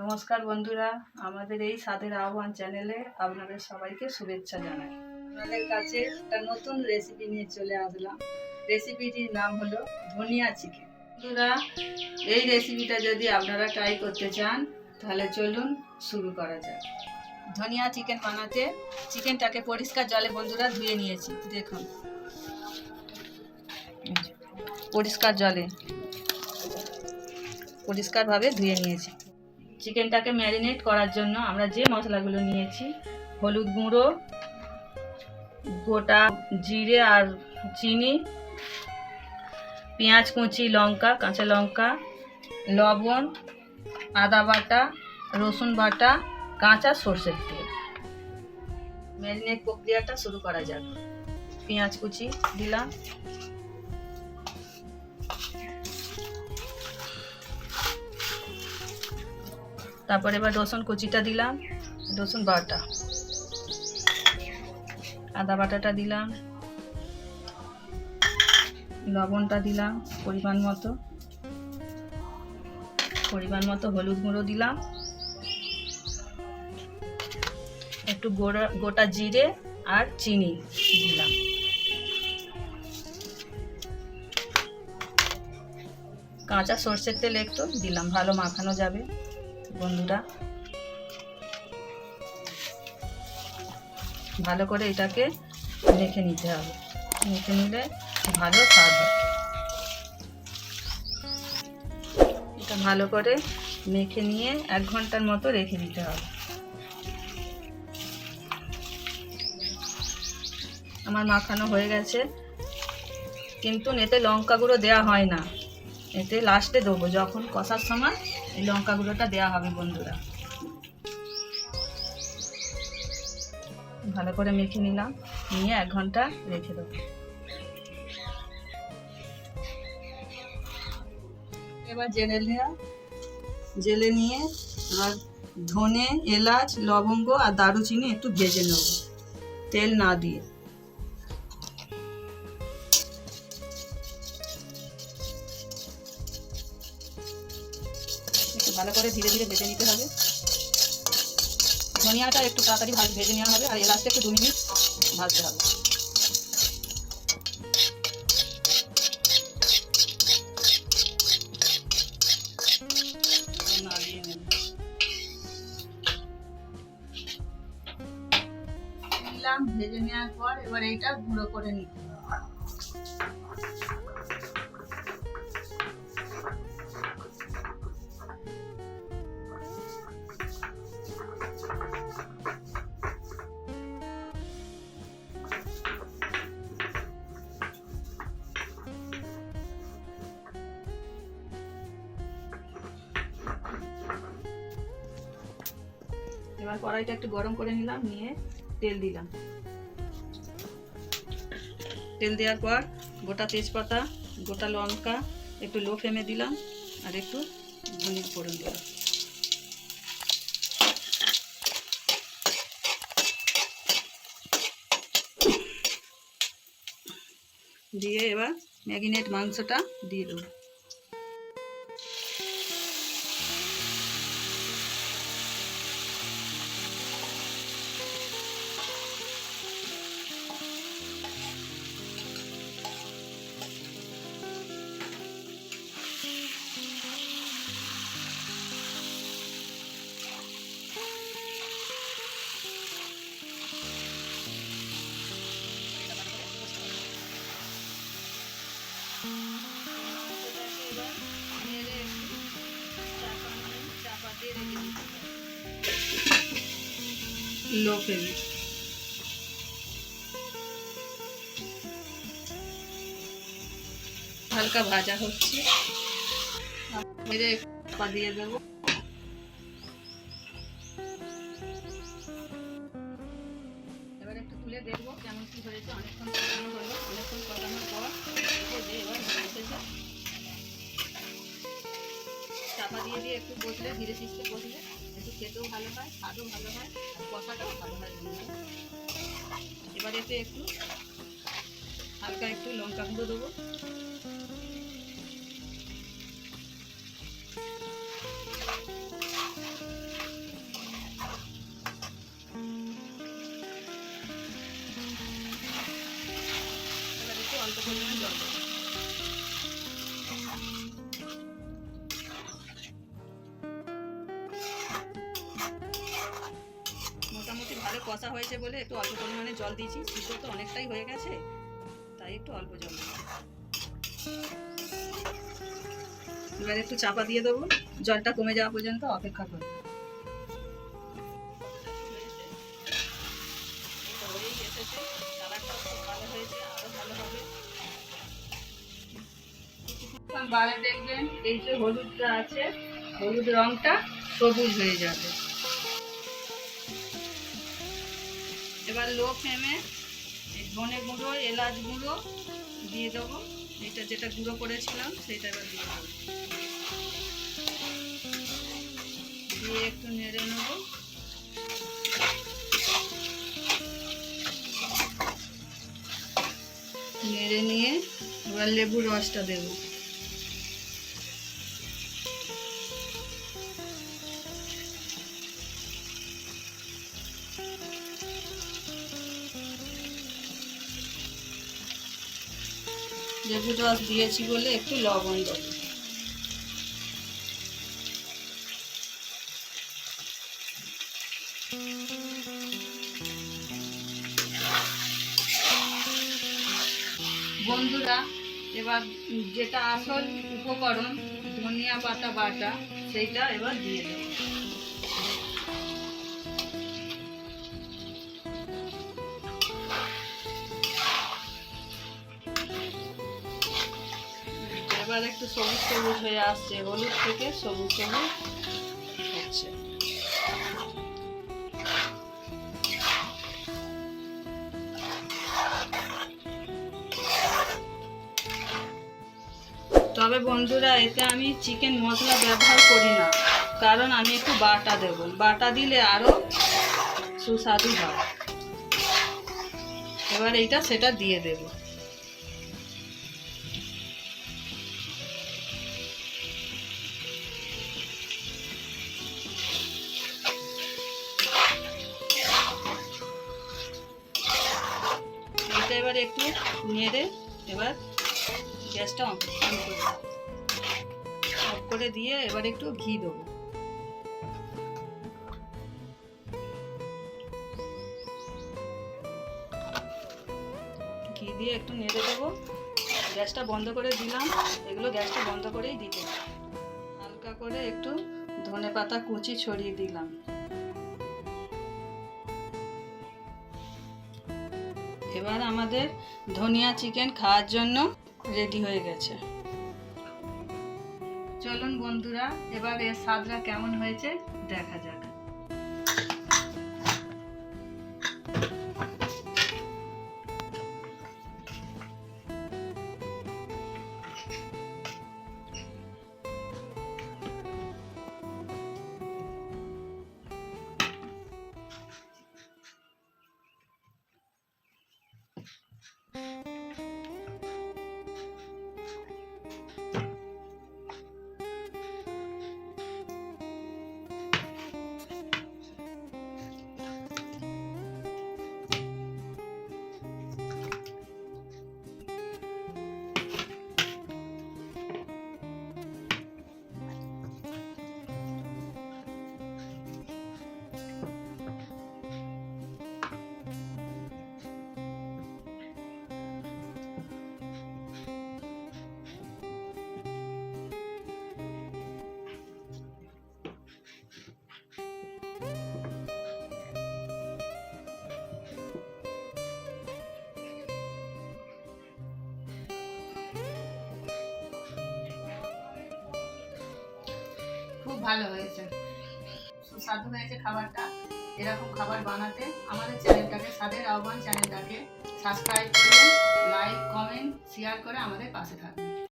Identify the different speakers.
Speaker 1: নমস্কার বন্ধুরা, আমাদের এই স্বাদের আহ্বান চ্যানেলে আপনাদের সবাইকে শুভেচ্ছা জানাই। আপনাদের কাছে একটা নতুন রেসিপি নিয়ে চলে আসলাম। রেসিপিটির নাম হলো ধনিয়া চিকেন। বন্ধুরা, এই রেসিপিটা যদি আপনারা ট্রাই করতে চান তাহলে চলুন শুরু করা যাক। ধনিয়া চিকেন বানাতে চিকেনটাকে পরিষ্কার জলে বন্ধুরা ধুয়ে নিয়েছি। দেখুন, পরিষ্কার জলে পরিষ্কারভাবে ধুয়ে নিয়েছি। চিকেনটাকে ম্যারিনেট করার জন্য আমরা যে মশলাগুলো নিয়েছি, হলুদ গুঁড়ো, গোটা জিরে আর চিনি, পেঁয়াজ কুচি, লঙ্কা, কাঁচা লঙ্কা, লবণ, আদা বাটা, রসুন বাটা, কাঁচা সর্ষের তেল। ম্যারিনেট প্রক্রিয়াটা শুরু করা যাক। পেঁয়াজ কুচি দিলাম, তারপর এবার রসুন কুচিটা দিলাম, রসুন বাটা, আদা বাটাটা দিলাম, লবণটা দিলাম পরিমাণ মতো, হলুদ গুঁড়ো দিলাম, একটু গোটা জিরে আর চিনি দিলাম, কাঁচা সর্ষের তেল একটু দিলাম, ভালো মাখানো যাবে। বন্ধুরা, ভালো করে এটাকে মেখে নিতে হবে, মেখে নিলে ভালো স্বাদ হয়। এটা ভালো করে মেখে নিয়ে 1 ঘন্টার মতো রেখে দিতে হবে। আমার মাখানো হয়ে গেছে, কিন্তু এতে লঙ্কা গুঁড়ো দেওয়া হয় না, এতে লাস্টে দেবো, যখন কষার সময় এই লঙ্কা গুঁড়োটা দেওয়া হবে। বন্ধুরা, ভালো করে মেখে নিলাম, নিয়ে 1 ঘন্টা রেখে দেবো। এবার জেলে নিয়ে এবার ধনে, এলাচ, লবঙ্গ আর দারুচিনি একটু ভেজে নেব, তেল না দিয়ে। একটু ভালো করে ধীরে ধীরে ভেজে নিতে হবে। ধনিয়াটা একটু তাড়াতাড়ি ভেজে নেওয়া হবে, আর এলাচটা একটু 2 মিনিট ভাজতে হবে। ভেজে নেওয়ার পর এবার এইটা গুঁড়ো করে নিতে হবে। এবার কড়াইটা একটু গরম করে নিলাম, নিয়ে তেল দিলাম। তেল দেওয়ার পর গোটা তেজপাতা, গোটা লঙ্কা একটু লো ফ্লেমে দিলাম, আর একটু ধনে ফোড়ন দিলাম। দিয়ে এবার ম্যারিনেট মাংসটা দিয়ে দেবো। লো ফ্লেমে হালকা ভাজা হচ্ছে, দিয়ে দেবো। এবার একটু তুলে দেখবো কেমন কি হয়েছে। অনেকক্ষণ কষানো হলো, অনেকক্ষণ কষানোর পর এবার চাপা দিয়ে একটু কষলে, ধীরে সুস্থে কষলে একটু খেতেও ভালো হয়, স্বাদও ভালো হয়, আর কষাটাও ভালো হয়। এবার এতে একটু হালকা একটু লঙ্কা গুঁড়ো দেবো, কষা হয়েছে বলে একটু অল্প পরিমাণে জল দিয়েছি, সিদ্ধ তো অনেকটাই হয়ে গেছে, তাই একটু অল্প জল দিয়েছি। এবার একটু চাপা দিয়ে দেবো, জলটা কমে যাওয়া পর্যন্ত অপেক্ষা করব। বারে দেখবেন এই যে হলুদটা আছে, হলুদ রংটা সবুজ হয়ে যাবে। এবার লো ফ্লেমে ধনে গুঁড়ো, এলাচ গুঁড়ো দিয়ে দেবো, এটা যেটা গুঁড়ো করেছিলাম সেটা এবার দিয়ে দেবো, দিয়ে একটু নেড়ে নেব। নেড়ে নিয়ে এবার লেবুর রসটা দেব। লেবুর রস দিয়েছি বলে একটু লবণ দেবো। বন্ধুরা, এবার যেটা আসল উপকরণ ধনিয়া পাতা বাটা, সেইটা এবার দিয়ে দেব। এবার একটু সবুজ সবুজ হয়ে আসছে, হলুদ থেকে সবুজ সবুজ হচ্ছে। তবে বন্ধুরা, এতে আমি চিকেন মশলা ব্যবহার করি না, কারণ আমি একটু বাটা দেব, বাটা দিলে আরও সুস্বাদু হয়। এবার এইটা সেটা দিয়ে দেব। এইটা এবার একটু নেড়ে এবার গ্যাসটা অন করে দিয়ে এবার একটু ঘি দেবো। ঘি দিয়ে একটু নেড়ে দেবো। গ্যাসটা বন্ধ করে দিলাম, এগুলো গ্যাসটা বন্ধ করেই দিতে। হালকা করে একটু ধনেপাতা কুচি ছড়িয়ে দিলাম। এবার আমাদের ধনিয়া চিকেন খাওয়ার জন্য রেডি হয়ে গেছে। চলুন বন্ধুরা, এবার এর স্বাদটা কেমন হয়েছে দেখা যাক। খুব ভালো হয়েছে, সুস্বাদু হয়েছে খাবারটা। এরকম খাবার বানাতে আমাদের চ্যানেলটাকে, স্বাদের আহ্বান চ্যানেলটাকে সাবস্ক্রাইব করুন, লাইক, কমেন্ট, শেয়ার করে আমাদের পাশে থাকুন।